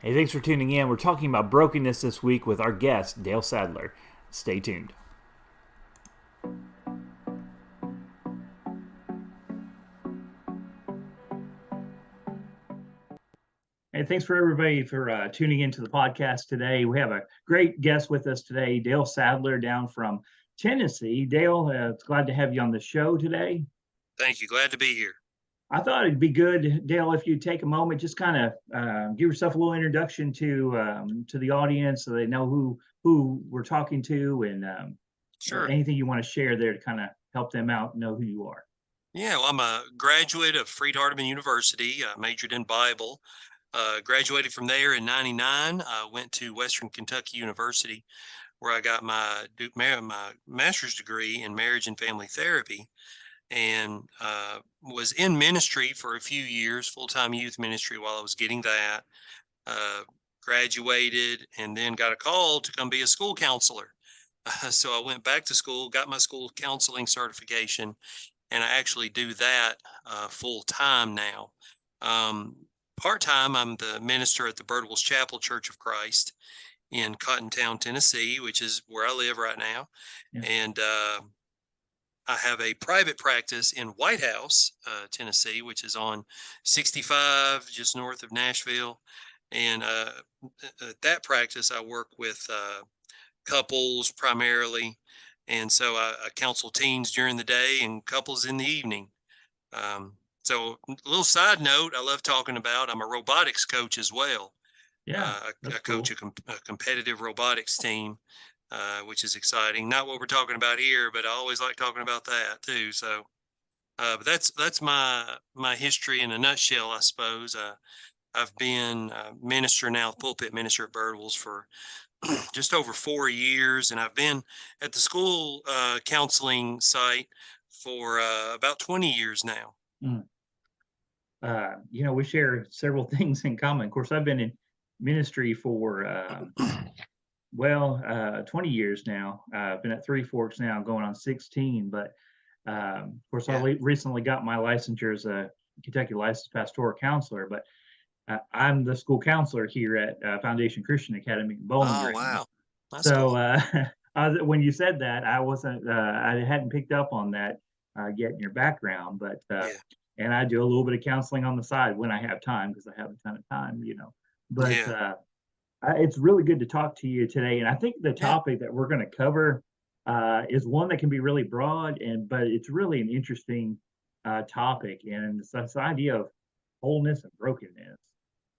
Hey, thanks for tuning in. We're talking about brokenness this week with our guest, Dale Sadler. Stay tuned. Hey, thanks for everybody for tuning into the podcast today. We have a great guest with us today, Dale Sadler, down from Tennessee. Dale, it's glad to have you on the show today. Thank you. Glad to be here. I thought it'd be good, Dale, if you take a moment, just kind of give yourself a little introduction to the audience, so they know who we're talking to, and Sure. anything you want to share there to kind of help them out, know who you are. Yeah, well, I'm a graduate of Freed-Hardeman University, majored in Bible. Graduated from there in '99. Went to Western Kentucky University, where I got my master's degree in marriage and family therapy, and was in ministry for a few years, full-time youth ministry while I was getting that. Uh, Graduated and then got a call to come be a school counselor. So I went back to school, got my school counseling certification, and I actually do that full time now. Um, Part time, I'm the minister at the Birdwell's Chapel Church of Christ in Cottontown, Tennessee, which is where I live right now. Yeah. And I have a private practice in White House, Tennessee, which is on 65, just north of Nashville. And at that practice, I work with couples primarily. And so I counsel teens during the day and couples in the evening. So a little side note, I love talking about, I'm a robotics coach as well. Yeah, I that's coach cool. a competitive robotics team, which is exciting. Not what we're talking about here, but I always like talking about that too. So, but that's my history in a nutshell, I suppose. I've been minister now, pulpit minister at Birdwell's for just over 4 years, and I've been at the school counseling site for about 20 years now. Mm. We share several things in common. Of course, I've been in ministry for 20 years now. I've been at Three Forks now, going on 16. But of course, Yeah. recently got my licensure as a Kentucky licensed pastoral counselor. But I'm the school counselor here at Foundation Christian Academy in Bowling Oh, Green. wow. That's So cool. when you said that, I wasn't, I hadn't picked up on that yet in your background, but Yeah. and I do a little bit of counseling on the side when I have time because I have a ton of time. But Yeah. it's really good to talk to you today, and I think the Yeah. topic that we're going to cover is one that can be really broad, but it's really an interesting topic, and it's this idea of wholeness and brokenness.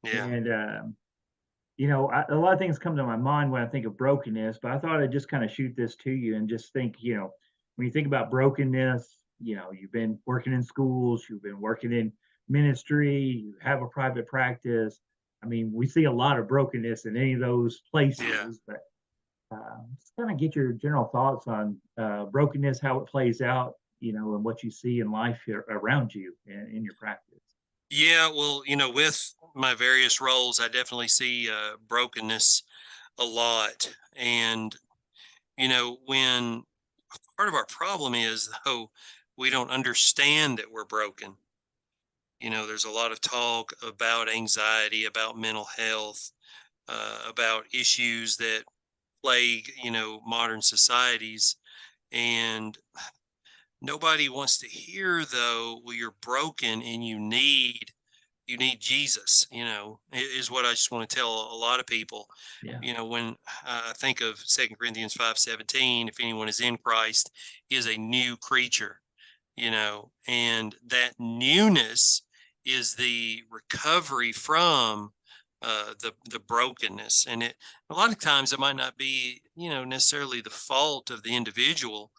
Yeah. And a lot of things come to my mind when I think of brokenness, but I thought I'd just kind of shoot this to you and just think, when you think about brokenness, you've been working in schools, you've been working in ministry, you have a private practice. I mean, we see a lot of brokenness in any of those Yeah. places, but just kind of get your general thoughts on brokenness, how it plays out, and what you see in life here around you and in your practice. Yeah. Well, with my various roles, I definitely see brokenness a lot. And, when part of our problem is, though, we don't understand that we're broken. There's a lot of talk about anxiety, about mental health, about issues that plague, modern societies. And nobody wants to hear, though, well, you're broken and you need Jesus, is what I just want to tell a lot of people. Yeah. When I think of 2 Corinthians 5:17, if anyone is in Christ, he is a new creature, and that newness is the recovery from the brokenness. And a lot of times it might not be, necessarily the fault of the individual,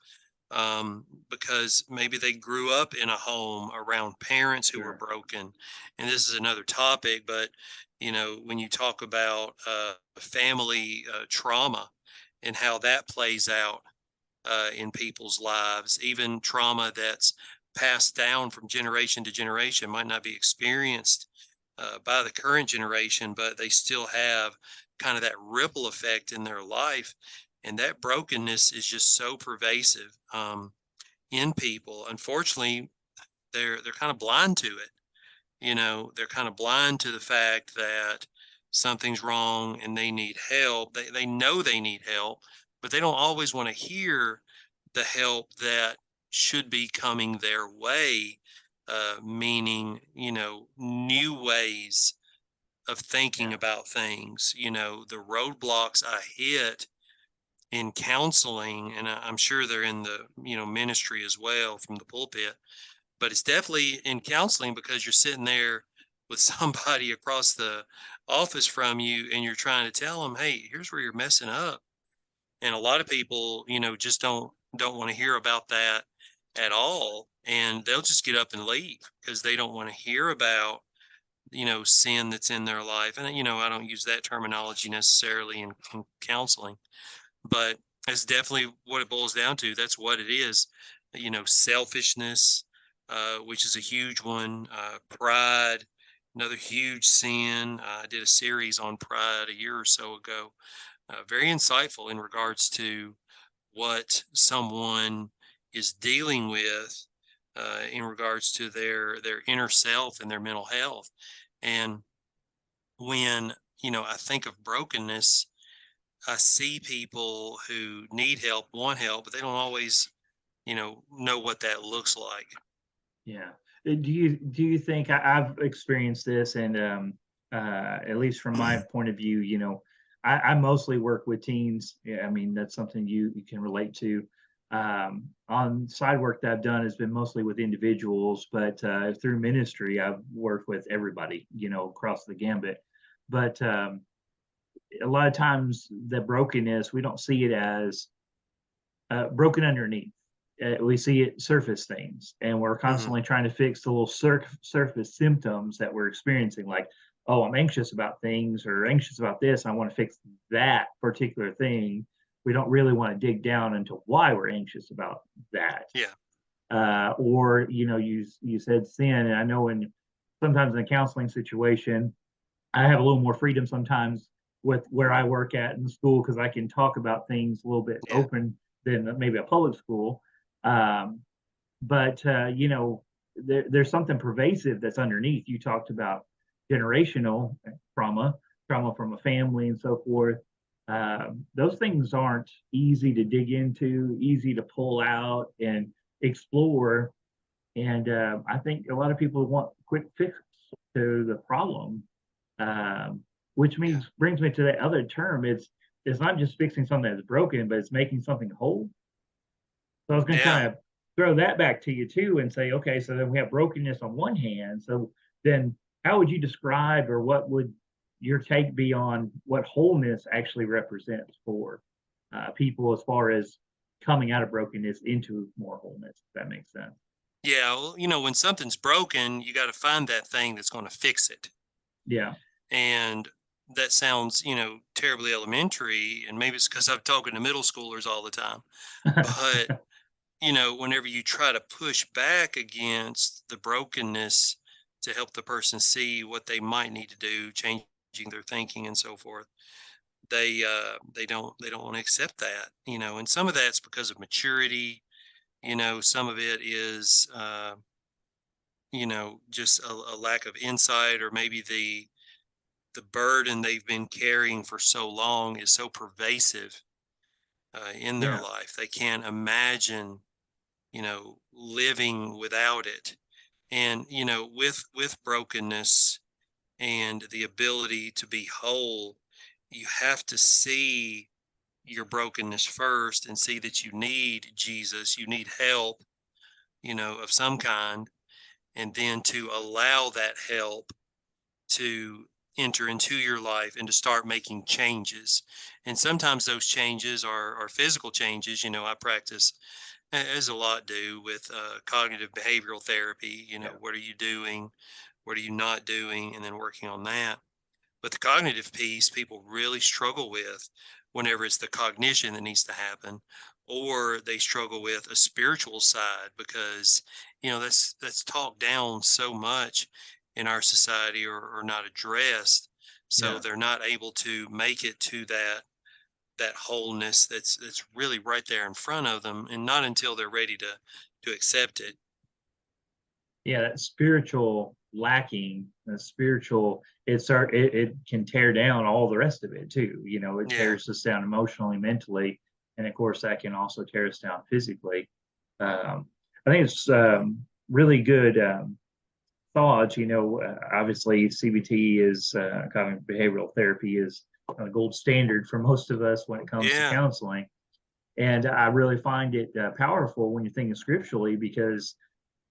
because maybe they grew up in a home around parents who were Sure. broken. And this is another topic, but when you talk about family trauma and how that plays out in people's lives, even trauma that's passed down from generation to generation might not be experienced by the current generation, but they still have kind of that ripple effect in their life. And that brokenness is just so pervasive in people. Unfortunately, they're kind of blind to it. They're kind of blind to the fact that something's wrong and they need help. They know they need help, but they don't always want to hear the help that should be coming their way, meaning, new ways of thinking Yeah. about things, the roadblocks I hit in counseling, and I'm sure they're in the, ministry as well from the pulpit, but it's definitely in counseling because you're sitting there with somebody across the office from you and you're trying to tell them, hey, here's where you're messing up. And a lot of people, just don't want to hear about that at all, and they'll just get up and leave because they don't want to hear about, sin that's in their life. And I don't use that terminology necessarily in counseling, but it's definitely what it boils down to. That's what it is. Selfishness, which is a huge one. Pride, another huge sin. I did a series on pride a year or so ago. Very insightful in regards to what someone is dealing with, in regards to their inner self and their mental health. And when I think of brokenness, I see people who need help, want help, but they don't always, know what that looks like. Yeah. Do you think I've experienced this, and at least from my point of view, I mostly work with teens. Yeah, I mean that's something you can relate to. On side work that I've done has been mostly with individuals, but through ministry I've worked with everybody, across the gambit. But a lot of times the brokenness we don't see it as broken underneath. We see it surface things, and we're Hmm. constantly trying to fix the little surface symptoms that we're experiencing. Like, oh, I'm anxious about things, or anxious about this. I want to fix that particular thing. We don't really want to dig down into why we're anxious about that. Yeah. Or you said sin, and I know in sometimes in a counseling situation, I have a little more freedom sometimes with where I work at in the school because I can talk about things a little bit Yeah. open than maybe a public school. Um, but there's something pervasive that's underneath. You talked about generational trauma, trauma from a family, and so forth. Those things aren't easy to dig into, easy to pull out and explore. And I think a lot of people want quick fix to the problem, which Yeah. means brings me to that other term. It's not just fixing something that's broken, but it's making something whole. So I was going to Yeah. kind of throw that back to you too, and say, okay, so then we have brokenness on one hand. So then, how would you describe, or what would your take be on what wholeness actually represents for people as far as coming out of brokenness into more wholeness? If that makes sense. Yeah. Well, when something's broken, you got to find that thing that's going to fix it. Yeah. And that sounds, terribly elementary. And maybe it's because I'm talking to middle schoolers all the time. But, whenever you try to push back against the brokenness to help the person see what they might need to do, changing their thinking and so forth, they don't want to accept that, and some of that's because of maturity. Some of it is, just a lack of insight, or maybe the burden they've been carrying for so long is so pervasive, in their Yeah. life. They can't imagine, living without it. And, with brokenness and the ability to be whole, you have to see your brokenness first and see that you need Jesus, you need help, of some kind, and then to allow that help to enter into your life and to start making changes. And sometimes those changes are physical changes. I practice, as a lot do, with cognitive behavioral therapy. Yeah. What are you doing? What are you not doing? And then working on that. But the cognitive piece, people really struggle with whenever it's the cognition that needs to happen, or they struggle with a spiritual side because, that's talked down so much in our society, or not addressed. So Yeah. they're not able to make it to that wholeness that's really right there in front of them, and not until they're ready to accept it. Yeah, that spiritual lacking, the spiritual, it can tear down all the rest of it too. You know, it Yeah. tears us down emotionally, mentally, and of course that can also tear us down physically. I think it's really good thoughts. You know, obviously CBT is cognitive behavioral therapy is a gold standard for most of us when it comes to Yeah. counseling, and I really find it powerful when you're thinking scripturally because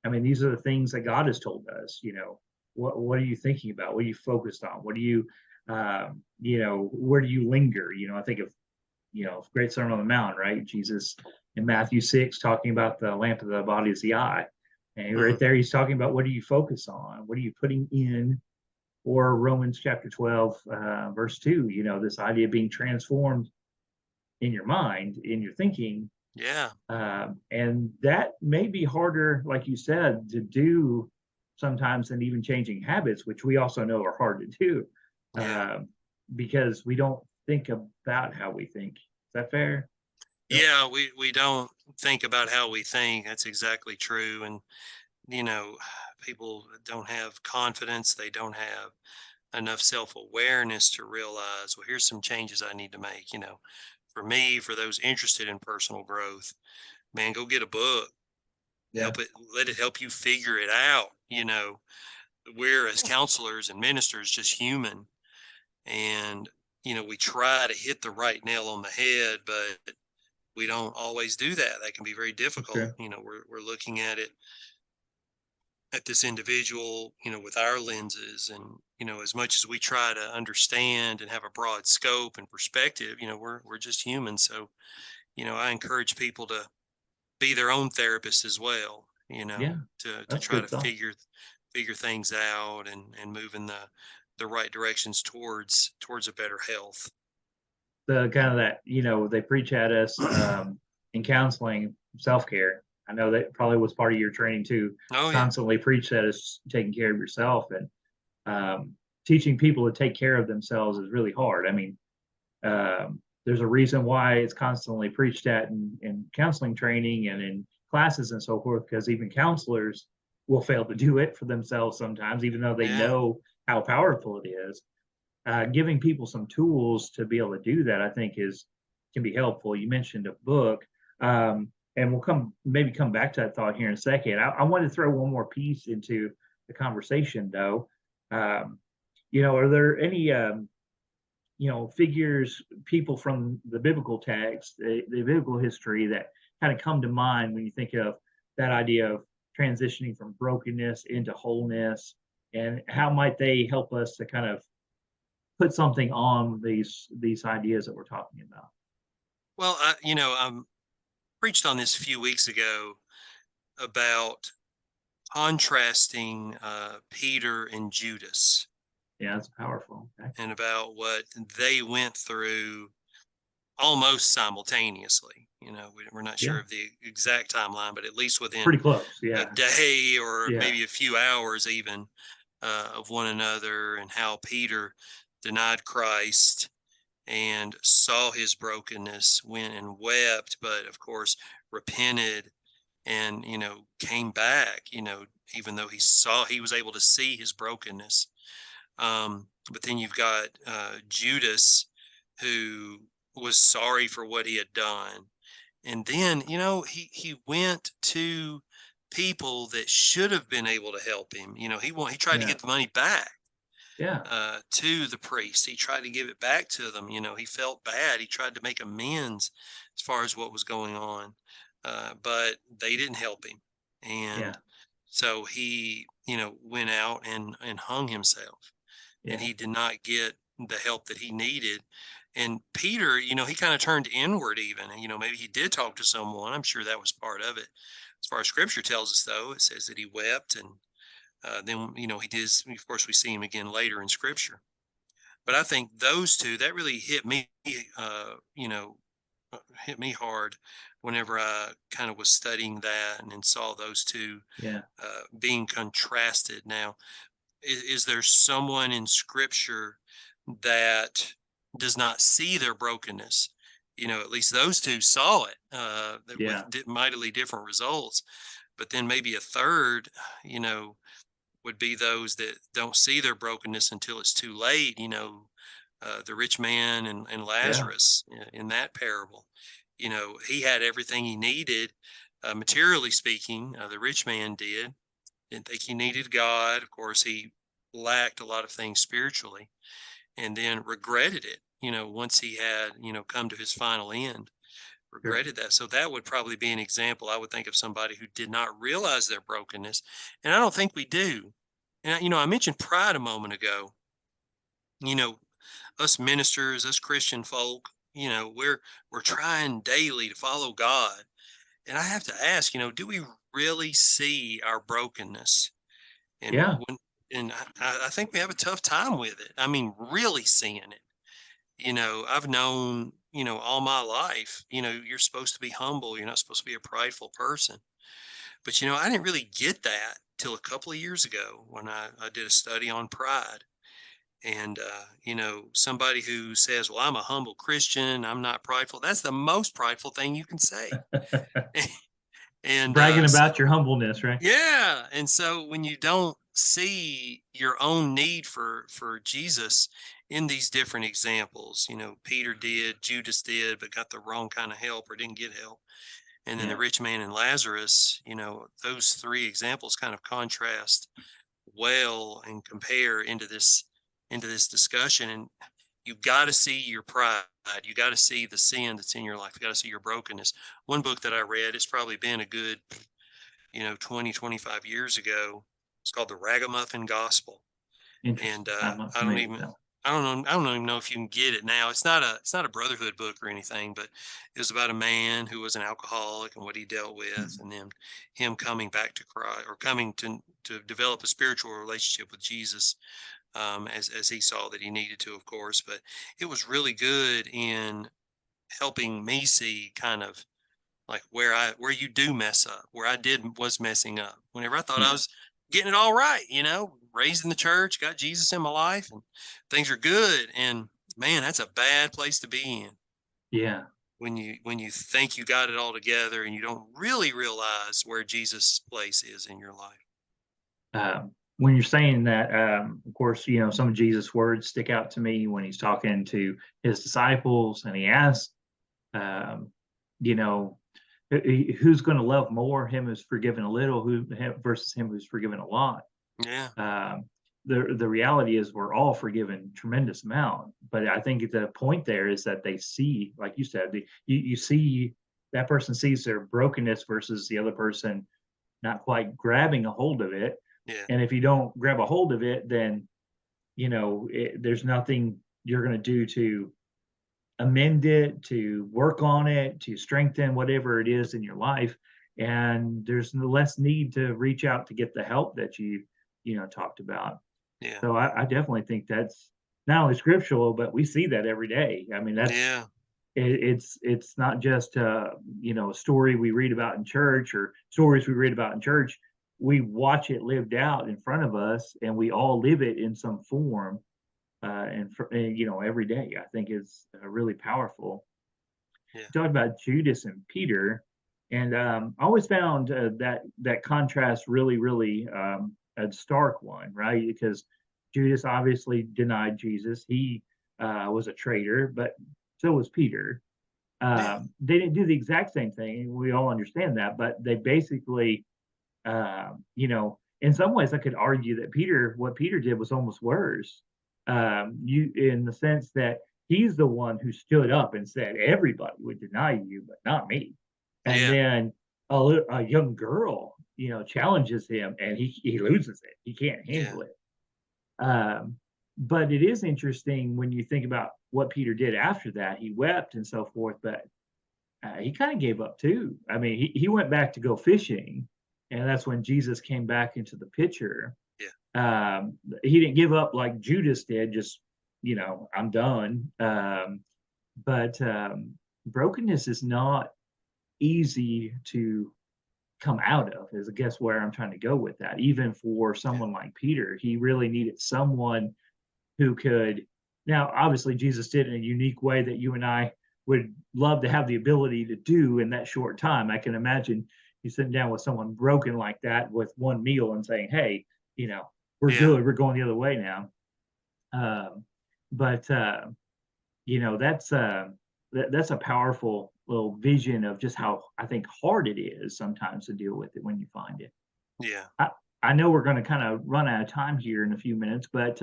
I mean, these are the things that God has told us. You know, what are you thinking about? What are you focused on? What do you, you know, where do you linger? You know, I think of Great Sermon on the Mount, right? Jesus in Matthew 6 talking about the lamp of the body is the eye, and right Mhm. there he's talking about what do you focus on? What are you putting in? Or Romans chapter 12, verse 2. You know, this idea of being transformed in your mind, in your thinking, Yeah. and that may be harder, like you said, to do sometimes than even changing habits, which we also know are hard to do Yeah. um, because we don't think about how we think. Is that fair? No. Yeah. We don't think about how we think. That's exactly true. And, you know, people don't have confidence. They don't have enough self-awareness to realize, well, here's some changes I need to make. For me, for those interested in personal growth, man, go get a book, Yeah. let it help you figure it out. We're as counselors and ministers just human, and we try to hit the right nail on the head, but we don't always do that. That can be very That's difficult. true. We're looking at this individual, with our lenses, and as much as we try to understand and have a broad scope and perspective, we're just human. So I encourage people to be their own therapist as well, Yeah. to That's try to good thought. figure things out, and move in the right directions towards a better health. The kind of that, they preach at us in counseling, self care. I know that probably was part of your training too. Oh yeah. Constantly preach that as taking care of yourself and um, teaching people to take care of themselves is really hard. I mean, there's a reason why it's constantly preached at in counseling training and in classes and so forth, because even counselors will fail to do it for themselves sometimes, even though they Yeah. know how powerful it is. Giving people some tools to be able to do that, I think, is can be helpful. You mentioned a book, and we'll come back to that thought here in a second. I wanted to throw one more piece into the conversation, though. Um, are there any figures, people from the biblical text, the biblical history that kind of come to mind when you think of that idea of transitioning from brokenness into wholeness, and how might they help us to kind of put something on these ideas that we're talking about? Well, I preached on this a few weeks ago about contrasting Peter and Judas, Yeah, that's powerful. Okay. and about what they went through almost simultaneously. We're not sure Yeah, of the exact timeline, but at least within pretty close. a Yeah, day or yeah, maybe a few hours, even of one another, and how Peter denied Christ and saw his brokenness, went and wept, but of course repented, and came back, even though he was able to see his brokenness. But then you've got Judas, who was sorry for what he had done, and then he went to people that should have been able to help him. He tried to yeah, get the money back yeah, to the priest. He tried to give it back to them. He felt bad. He tried to make amends as far as what was going on, but they didn't help him, yeah, and so he, went out and hung himself, and yeah, he did not get the help that he needed. And Peter, he kind of turned inward even, and maybe he did talk to someone. I'm sure that was part of it. As far as scripture tells us, though, it says that he wept, and then he did. Of course, we see him again later in scripture. But I think those two that really hit me, hit me hard whenever I kind of was studying that, and saw those two yeah, being contrasted. Now, is there someone in scripture that does not see their brokenness? At least those two saw it, yeah, with mightily different results. But then maybe a third, you know, would be those that don't see their brokenness until it's too late. The rich man and Yeah, Lazarus in that parable. He had everything he needed, materially speaking. The rich man didn't think he needed God. Of course, he lacked a lot of things spiritually, and then regretted it. Once he had come to his final end, sure. regretted that. So that would probably be an example. I would think of somebody who did not realize their brokenness, and I don't think we do. And I mentioned pride a moment ago. You know, us ministers, us Christian folk, we're trying daily to follow God. And I have to ask, do we really see our brokenness? And Yeah. I think we have a tough time with it. I mean, really seeing it. I've known, all my life, you're supposed to be humble. You're not supposed to be a prideful person. But I didn't really get that till a couple of years ago when I did a study on pride. And, somebody who says, well, I'm a humble Christian, I'm not prideful, that's the most prideful thing you can say. And Bragging so, about your humbleness, right? yeah. And so when you don't see your own need for Jesus in these different examples, Peter did, Judas did, but got the wrong kind of help or didn't get help. And then the Yeah. rich man and Lazarus, those three examples kind of contrast well and compare into this discussion. And you got to see your pride. You got to see the sin that's in your life. You got to see your brokenness. One book that I read, it's probably been a good 20, 25 years ago. It's called The Ragamuffin Gospel. And Interesting. I'm not I don't familiar with even that. I don't know. I don't even know if you can get it now. It's not a brotherhood book or anything, but it was about a man who was an alcoholic and what he dealt with, Mhm. and then him coming back to Christ, or coming to develop a spiritual relationship with Jesus, as he saw that he needed to, of course. But it was really good in helping me see kind of like where you do mess up, where I did was messing up. Whenever I thought I Yeah. was getting it all right, raised in the church, got Jesus in my life, and things are good. And man, that's a bad place to be in Yeah. when you think you got it all together and you don't really realize where Jesus' place is in your life. When you're saying that, of course, some of Jesus' words stick out to me when he's talking to his disciples, and he asks, um, you know, who's going to love more, him who's forgiven a little, versus him who's forgiven a lot. Yeah, Um, the reality is we're all forgiven tremendous amount, but I think the point there is that they see, like you said, you see that person sees their brokenness versus the other person not quite grabbing a hold of it. yeah, And if you don't grab a hold of it, then there's nothing you're going to do to amend it, to work on it, to strengthen whatever it is in your life. And there's less need to reach out to get the help that you talked about. yeah, So I definitely think that's not only scriptural, but we see that every day. I mean, yeah, it's not just a story we read about in church or stories we read about in church. We watch it lived out in front of us, and we all live it in some form, and every day. I think it's really powerful. yeah, You talked about Judas and Peter, and I always found that contrast really, really a stark one, right? Because Judas obviously denied Jesus. He was a traitor, but so was Peter. yeah, They didn't do the exact same thing. We all understand that, but they basically, in some ways, I could argue that what Peter did was almost worse. You, in the sense that he's the one who stood up and said, "Everybody would deny you, but not me." And yeah, then a young girl, challenges him, and he loses it. He can't yeah, handle it. Um, but it is interesting when you think about what Peter did after that. He wept and so forth, but he kind of gave up too. I mean, he went back to go fishing, and that's when Jesus came back into the picture. yeah, He didn't give up like Judas did, just, I'm done. But brokenness is not easy to come out of, is I guess where I'm trying to go with that. Even for yeah, someone like Peter, he really needed someone who could. Now, obviously, Jesus did it in a unique way that you and I would love to have the ability to do in that short time. I can imagine you sitting down with someone broken like that with one meal and saying, hey, we're Yeah. good, we're going the other way now. um, but that's a powerful little vision of just how I think hard it is sometimes to deal with it when you find it. Yeah. I I know we're gonna kinda run out of time here in a few minutes, but,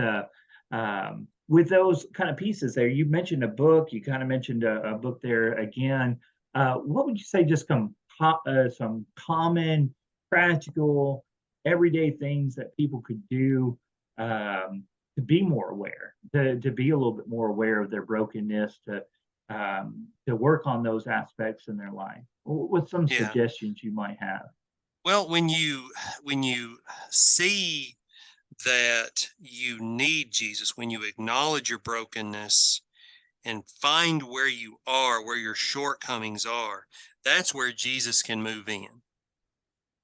with those kind of pieces there, you mentioned a book, you kinda mentioned a book there again. What would you say just some common, practical, everyday things that people could do, to be more aware, to be a little bit more aware of their brokenness, to work on those aspects in their life? What's some Yeah. suggestions you might have? Well, when you see that you need Jesus, when you acknowledge your brokenness and find where you are, where your shortcomings are, that's where Jesus can move in.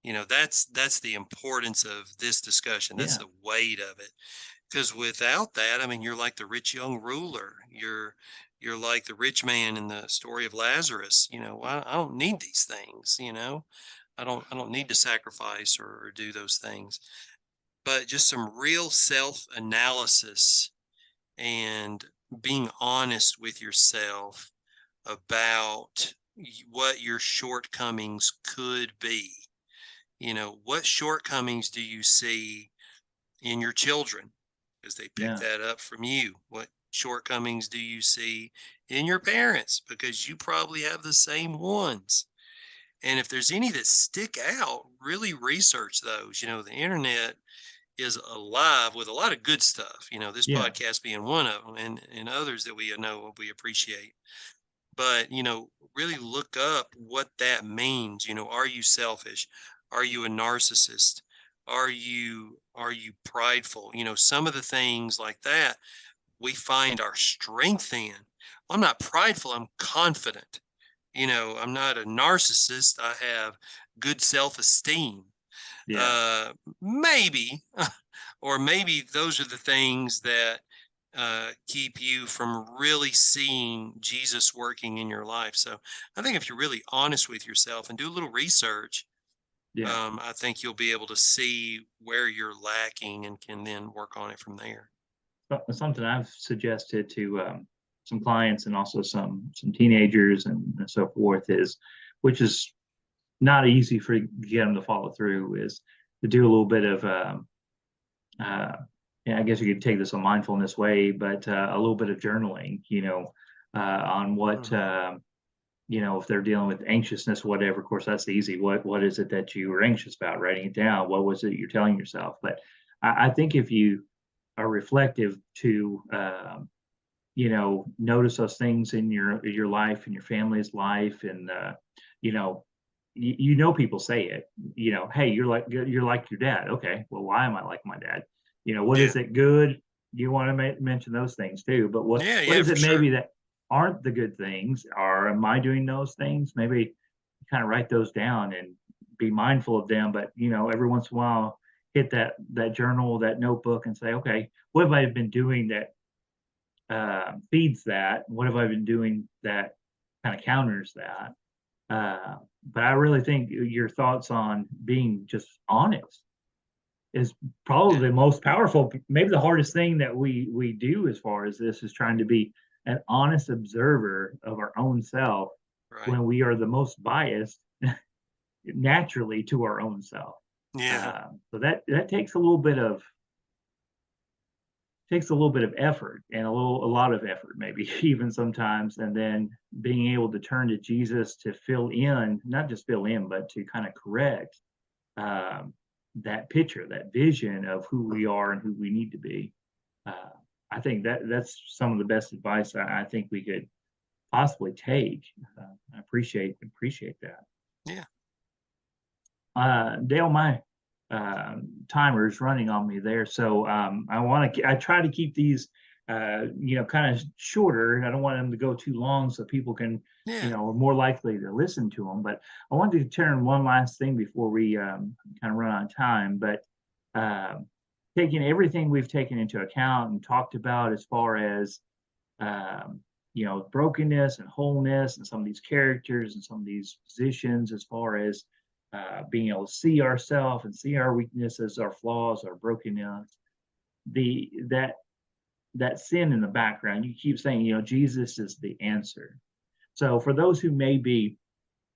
That's the importance of this discussion. That's Yeah, the weight of it. Because without that, I mean, you're like the rich young ruler. You're like the rich man in the story of Lazarus. I don't need these things. I don't need to sacrifice or do those things. But just some real self analysis and being honest with yourself about what your shortcomings could be. What shortcomings do you see in your children? Because they pick yeah, that up from you. What shortcomings do you see in your parents? Because you probably have the same ones. And if there's any that stick out, really research those. The internet is alive with a lot of good stuff, this yeah, podcast being one of them, and others that we know we appreciate. But, really look up what that means. Are you selfish? Are you a narcissist? Are you prideful? Some of the things like that we find our strength in. I'm not prideful, I'm confident. I'm not a narcissist. I have good self-esteem. yeah. Uh, maybe, or maybe those are the things that keep you from really seeing Jesus working in your life. So I think if you're really honest with yourself and do a little research, Yeah. I think you'll be able to see where you're lacking and can then work on it from there. Something I've suggested to some clients and also some teenagers and so forth is, which is not easy for get them to follow through, is to do a little bit of uh, yeah, I guess you could take this a mindfulness way, but a little bit of journaling, on what Mhm. if they're dealing with anxiousness, whatever. Of course, that's easy. What is it that you were anxious about? Writing it down. What was it you're telling yourself? But I think if you are reflective to notice those things in your life and your family's life, and you know people say it, hey, you're like your dad. Okay, well, why am I like my dad? What Yeah. is it good? You want to mention those things too, but Yeah. what Yeah, is for it sure. maybe that aren't the good things, or am I doing those things? Maybe kind of write those down and be mindful of them, but every once in a while hit that journal, that notebook, and say, okay, what have I been doing that feeds that? What have I been doing that kind of counters that? But I really think your thoughts on being just honest is Yeah. probably the most powerful, maybe the hardest thing that we do as far as this is trying to be an honest observer of our own self Right. when we are the most biased naturally to our own self. Yeah. So that takes a little bit of effort, and a lot of effort, maybe even sometimes, and then being able to turn to Jesus to fill in, not just fill in, but to kind of correct um, that picture, that vision of who we Mhm. are and who we need to be. Uh, I think that's some of the best advice I think we could possibly take. I appreciate that. Yeah. Dale, my timer is running on me there, so I try to keep these kind of shorter. I don't want them to go too long, so people can Yeah. are more likely to listen to them. But I wanted to turn one last thing before we kind of run out of time. But um, taking everything we've taken into account and talked about as far as brokenness and wholeness and some of these characters and some of these positions, as far as being able to see ourselves and see our weaknesses, our flaws, our brokenness, the that sin in the background. You keep saying, Jesus is the answer. So for those who may be,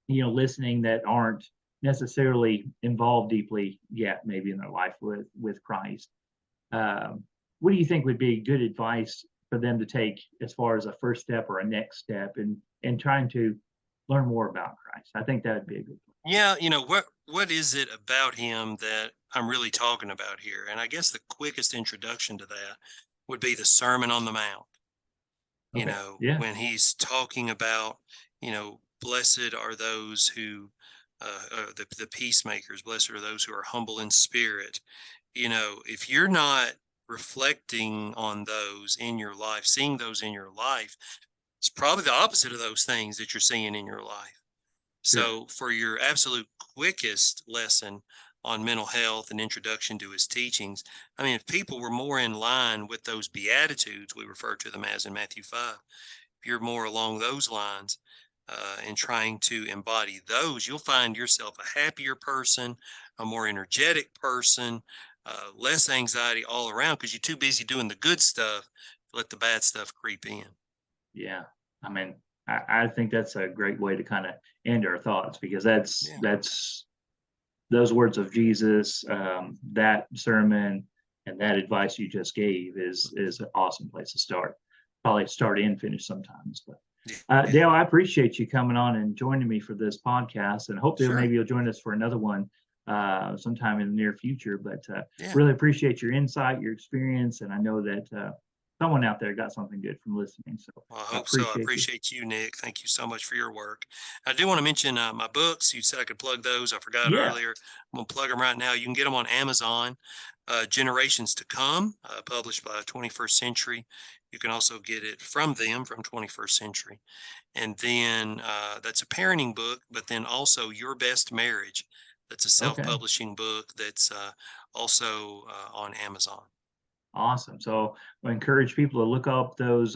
listening that aren't necessarily involved deeply yet, maybe in their life with Christ, um, what do you think would be good advice for them to take as far as a first step or a next step in trying to learn more about Christ? I think that would be a good one. Yeah, what is it about him that I'm really talking about here? And I guess the quickest introduction to that would be the Sermon on the Mount. Okay. Yeah. When he's talking about, blessed are those who, the peacemakers, blessed are those who are humble in spirit. If you're not reflecting on those in your life, seeing those in your life, it's probably the opposite of those things that you're seeing in your life. Sure. So, for your absolute quickest lesson on mental health and introduction to his teachings, I mean, if people were more in line with those beatitudes, we refer to them as in Matthew 5, if you're more along those lines and trying to embody those, you'll find yourself a happier person, a more energetic person, less anxiety all around because you're too busy doing the good stuff to let the bad stuff creep in. Yeah. I mean, I think that's a great way to kind of end our thoughts, because that's those words of Jesus, that sermon, and that advice you just gave is an awesome place to start. Probably start and finish sometimes. But Yeah. Yeah. Dale, I appreciate you coming on and joining me for this podcast, and hope that Sure. maybe you'll join us for another one sometime in the near future. But Yeah. really appreciate your insight, your experience, and I know that someone out there got something good from listening. So Well, I I hope so. I appreciate you. appreciate you, Nick. Thank you so much for your work. I do want to mention my books. You said I could plug those. I forgot Yeah. earlier. I'm going to plug them right now. You can get them on Amazon. Generations to Come, published by 21st Century. You can also get it from them from 21st Century. And then that's a parenting book, but then also Your Best Marriage. That's a self Okay. publishing book that's also on Amazon. Awesome. So I encourage people to look up those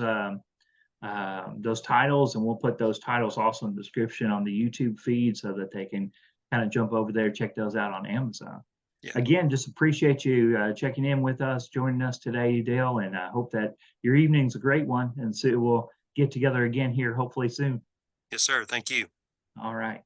titles, and we'll put those titles also in the description on the YouTube feed so that they can kind of jump over there, check those out on Amazon. Yeah. Again, just appreciate you checking in with us, joining us today, Dale, and I hope that your evening's a great one. And so we'll get together again here hopefully soon. Yes, sir. Thank you. All right.